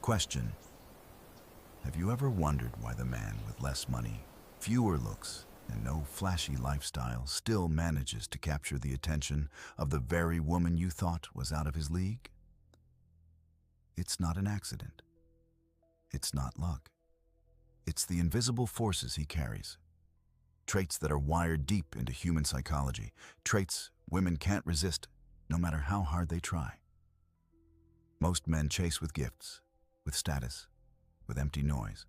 Question: have you ever wondered why the man with less money, fewer looks, and no flashy lifestyle still manages to capture the attention of the very woman you thought was out of his league? It's not an accident. It's not luck. It's the invisible forces he carries. Traits that are wired deep into human psychology. Traits women can't resist, no matter how hard they try. Most men chase with gifts, with status, with empty noise.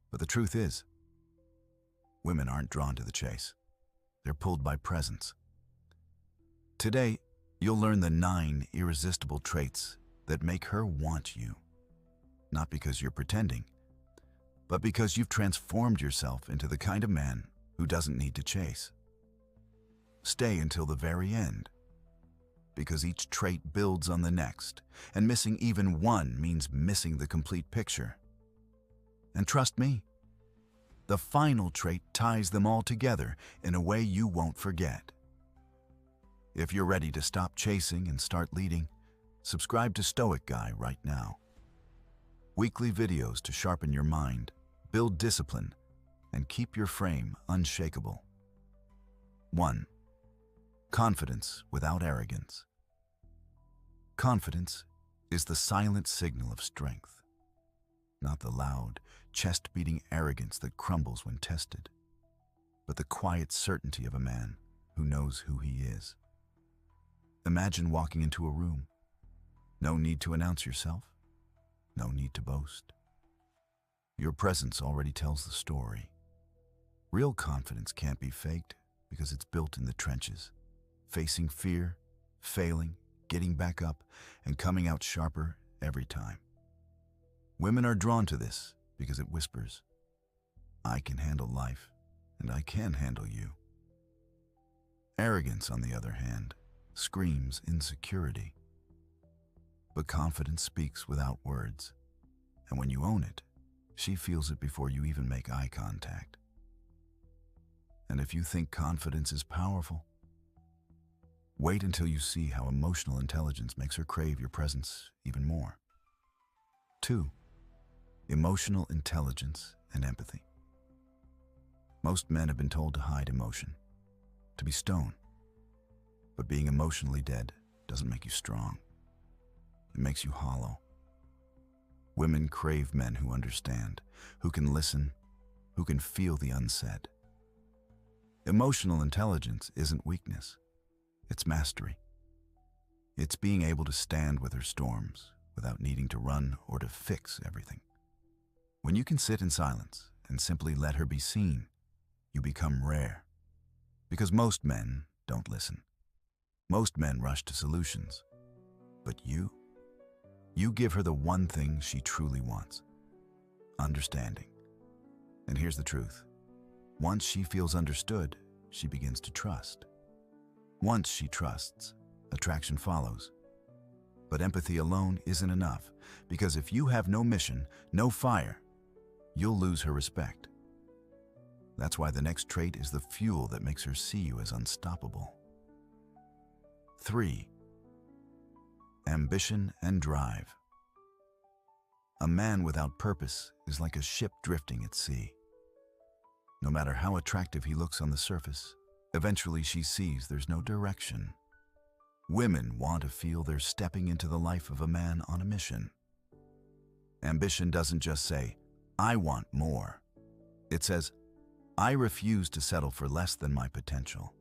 But the truth is, women aren't drawn to the chase. They're pulled by presence. Today, you'll learn the 9 irresistible traits that make her want you. Not because you're pretending, but because you've transformed yourself into the kind of man who doesn't need to chase. Stay until the very end, because each trait builds on the next, and missing even one means missing the complete picture. And trust me, the final trait ties them all together in a way you won't forget. If you're ready to stop chasing and start leading, subscribe to StOIC Guy right now. Weekly videos to sharpen your mind, build discipline, and keep your frame unshakable. 1. Confidence without arrogance. Confidence is the silent signal of strength, not the loud, chest-beating arrogance that crumbles when tested, but the quiet certainty of a man who knows who he is. Imagine walking into a room. No need to announce yourself. No need to boast. Your presence already tells the story. Real confidence can't be faked because it's built in the trenches, facing fear, failing, getting back up, and coming out sharper every time. Women are drawn to this because it whispers, "I can handle life, and I can handle you." Arrogance, on the other hand, screams insecurity. But confidence speaks without words, and when you own it, she feels it before you even make eye contact. And if you think confidence is powerful, wait until you see how emotional intelligence makes her crave your presence even more. 2. Emotional intelligence and empathy. Most men have been told to hide emotion, to be stone. But being emotionally dead doesn't make you strong. It makes you hollow. Women crave men who understand, who can listen, who can feel the unsaid. Emotional intelligence isn't weakness. It's mastery. It's being able to stand with her storms without needing to run or to fix everything. When you can sit in silence and simply let her be seen, you become rare. Because most men don't listen. Most men rush to solutions. But you give her the one thing she truly wants: understanding. And here's the truth. Once she feels understood, she begins to trust. Once she trusts, attraction follows. But empathy alone isn't enough, because if you have no mission, no fire, you'll lose her respect. That's why the next trait is the fuel that makes her see you as unstoppable. 3. Ambition and drive. A man without purpose is like a ship drifting at sea. No matter how attractive he looks on the surface, eventually she sees there's no direction. Women want to feel they're stepping into the life of a man on a mission. Ambition doesn't just say, "I want more." It says, "I refuse to settle for less than my potential."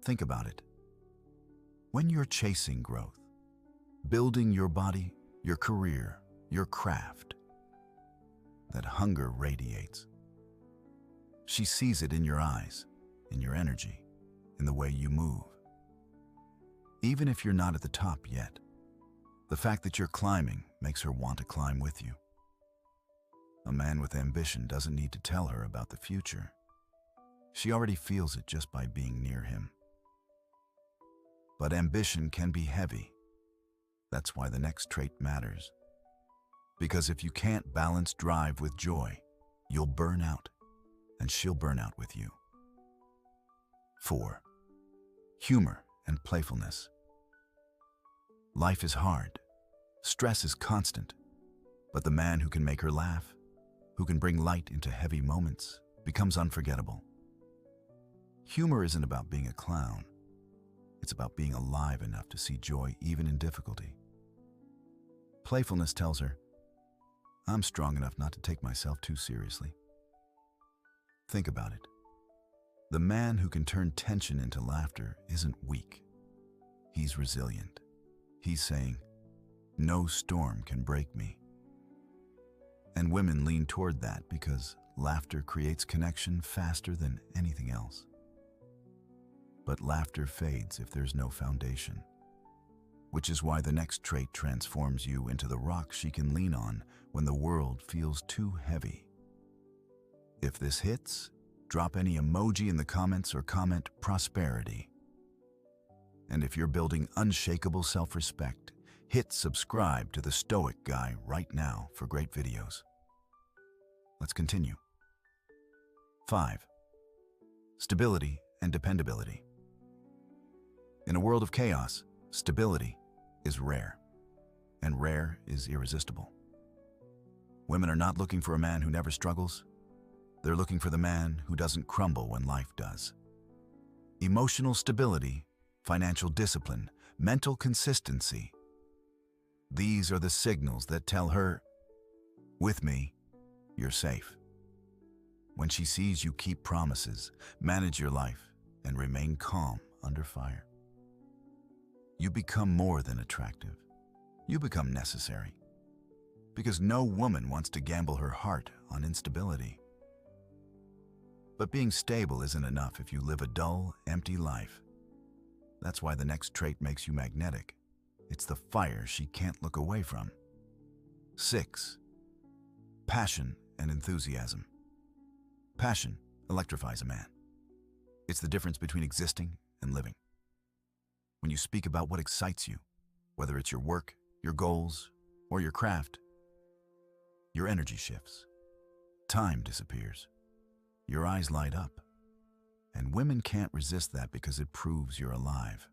Think about it. When you're chasing growth, building your body, your career, your craft, that hunger radiates. She sees it in your eyes, in your energy, in the way you move. Even if you're not at the top yet, the fact that you're climbing makes her want to climb with you. A man with ambition doesn't need to tell her about the future. She already feels it just by being near him. But ambition can be heavy. That's why the next trait matters. Because if you can't balance drive with joy, you'll burn out, and she'll burn out with you. 4. Humor and playfulness. Life is hard. Stress is constant, but the man who can make her laugh, who can bring light into heavy moments, becomes unforgettable. Humor isn't about being a clown. It's about being alive enough to see joy even in difficulty. Playfulness tells her, I'm strong enough not to take myself too seriously. Think about it. The man who can turn tension into laughter isn't weak. He's resilient. He's saying, no storm can break me. And women lean toward that because laughter creates connection faster than anything else. But laughter fades if there's no foundation, which is why the next trait transforms you into the rock she can lean on when the world feels too heavy. If this hits, drop any emoji in the comments or comment prosperity. And if you're building unshakable self-respect, hit subscribe to the StOIC Guy right now for great videos. Let's continue. 5. Stability and dependability. In a world of chaos, stability is rare, and rare is irresistible. Women are not looking for a man who never struggles. They're looking for the man who doesn't crumble when life does. Emotional stability, financial discipline, mental consistency. These are the signals that tell her, with me, you're safe. When she sees you keep promises, manage your life, and remain calm under fire, you become more than attractive. You become necessary. Because no woman wants to gamble her heart on instability. But being stable isn't enough if you live a dull, empty life. That's why the next trait makes you magnetic. It's the fire she can't look away from. 6. Passion and enthusiasm. Passion electrifies a man. It's the difference between existing and living. When you speak about what excites you, whether it's your work, your goals, or your craft, your energy shifts. Time disappears. Your eyes light up. And women can't resist that because it proves you're alive.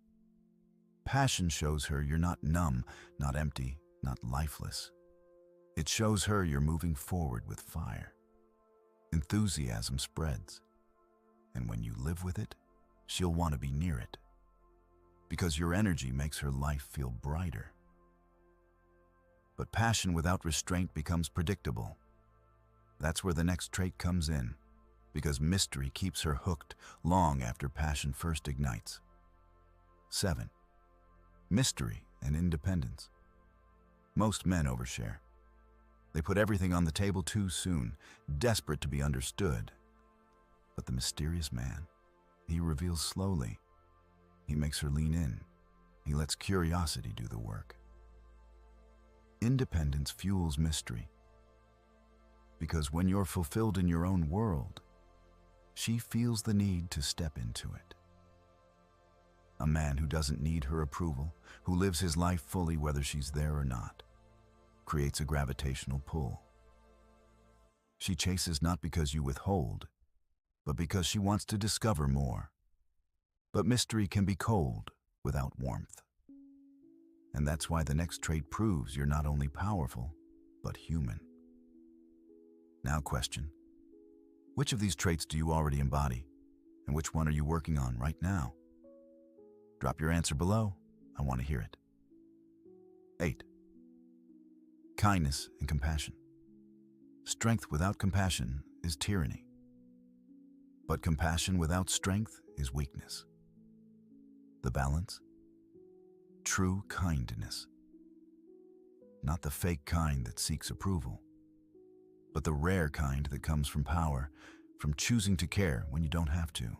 Passion shows her you're not numb, not empty, not lifeless. It shows her you're moving forward with fire. Enthusiasm spreads. And when you live with it, she'll want to be near it. Because your energy makes her life feel brighter. But passion without restraint becomes predictable. That's where the next trait comes in, because mystery keeps her hooked long after passion first ignites. 7. Mystery and independence. Most men overshare. They put everything on the table too soon, desperate to be understood. But the mysterious man, he reveals slowly. He makes her lean in. He lets curiosity do the work. Independence fuels mystery. Because when you're fulfilled in your own world, she feels the need to step into it. A man who doesn't need her approval, who lives his life fully whether she's there or not, creates a gravitational pull. She chases not because you withhold, but because she wants to discover more. But mystery can be cold without warmth. And that's why the next trait proves you're not only powerful, but human. Now question, which of these traits do you already embody, and which one are you working on right now? Drop your answer below. I want to hear it. 8. Kindness and compassion. Strength without compassion is tyranny. But compassion without strength is weakness. The balance? True kindness. Not the fake kind that seeks approval, but the rare kind that comes from power, from choosing to care when you don't have to.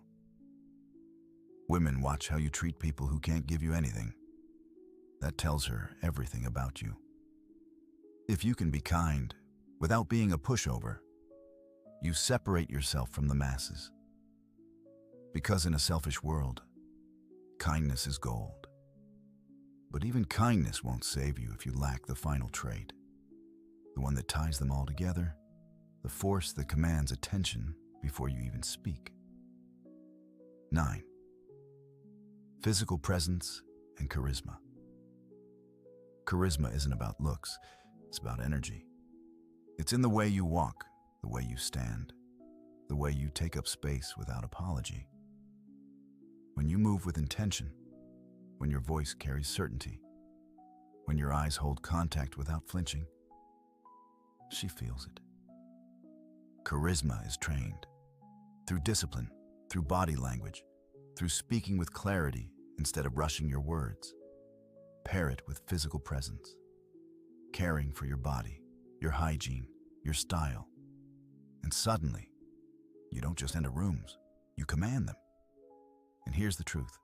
Women watch how you treat people who can't give you anything. That tells her everything about you. If you can be kind without being a pushover, you separate yourself from the masses. Because in a selfish world, kindness is gold. But even kindness won't save you if you lack the final trait, the one that ties them all together, the force that commands attention before you even speak. 9. Physical presence and charisma. Charisma isn't about looks, it's about energy. It's in the way you walk, the way you stand, the way you take up space without apology. When you move with intention, when your voice carries certainty, when your eyes hold contact without flinching, she feels it. Charisma is trained through discipline, through body language, through speaking with clarity instead of rushing your words. Pair it with physical presence, caring for your body, your hygiene, your style. And suddenly, you don't just enter rooms, you command them. And here's the truth.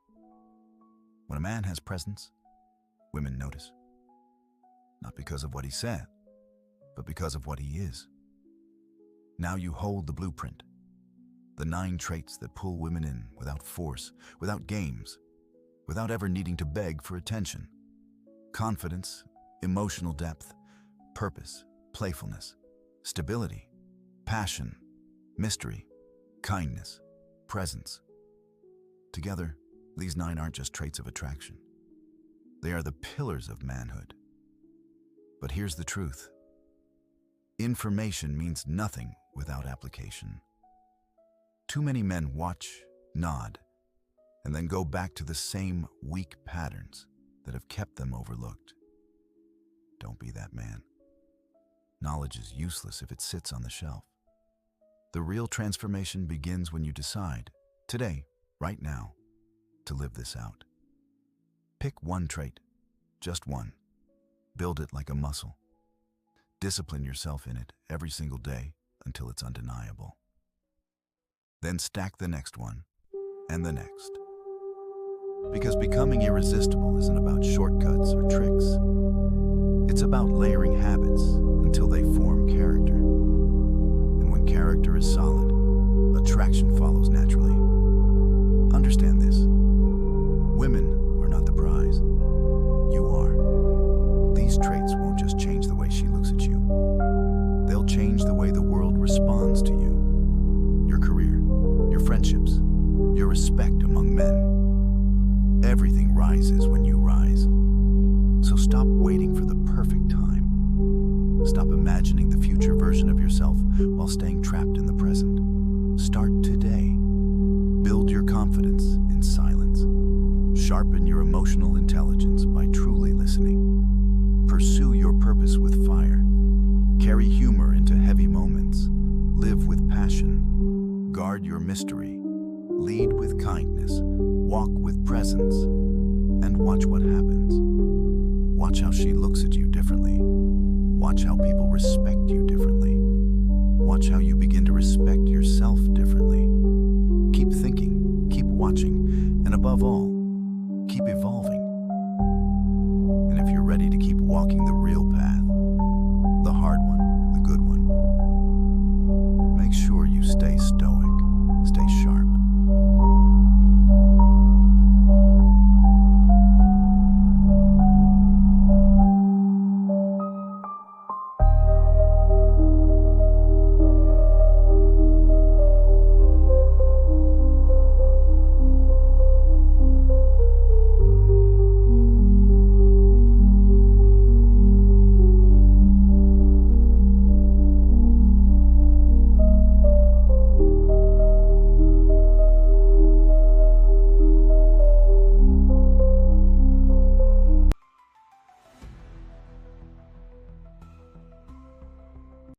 When a man has presence, women notice. Not because of what he said, but because of what he is. Now you hold the blueprint, the 9 traits that pull women in without force, without games, without ever needing to beg for attention. Confidence, emotional depth, purpose, playfulness, stability, passion, mystery, kindness, presence. Together, these 9 aren't just traits of attraction. They are the pillars of manhood. But here's the truth. Information means nothing without application. Too many men watch, nod, and then go back to the same weak patterns that have kept them overlooked. Don't be that man. Knowledge is useless if it sits on the shelf. The real transformation begins when you decide, today, right now, to live this out. Pick one trait, just one. Build it like a muscle. Discipline yourself in it every single day until it's undeniable. Then stack the next one and the next. Because becoming irresistible isn't about shortcuts or tricks. It's about layering habits until they form character. And when character is solid, attraction follows naturally. Understand this. Women are not the prize. You are. These traits won't just change the way she looks at you. They'll change the way the world responds to you. Your career, your friendships, your respect among men. Everything rises when you rise. So stop waiting for the perfect time. Stop imagining the future version of yourself while staying trapped in the present. Start today. Build your confidence in silence. Sharpen your emotional intelligence by truly listening. Pursue your purpose with fire. Carry humor into heavy moments. Live with passion. Guard your mystery. Lead with kindness. Walk with presence. And watch what happens. Watch how she looks at you differently. Watch how people respect you differently. Watch how you begin to respect yourself differently. Keep thinking, keep watching, and above all, keep evolving. And if you're ready to keep walking the real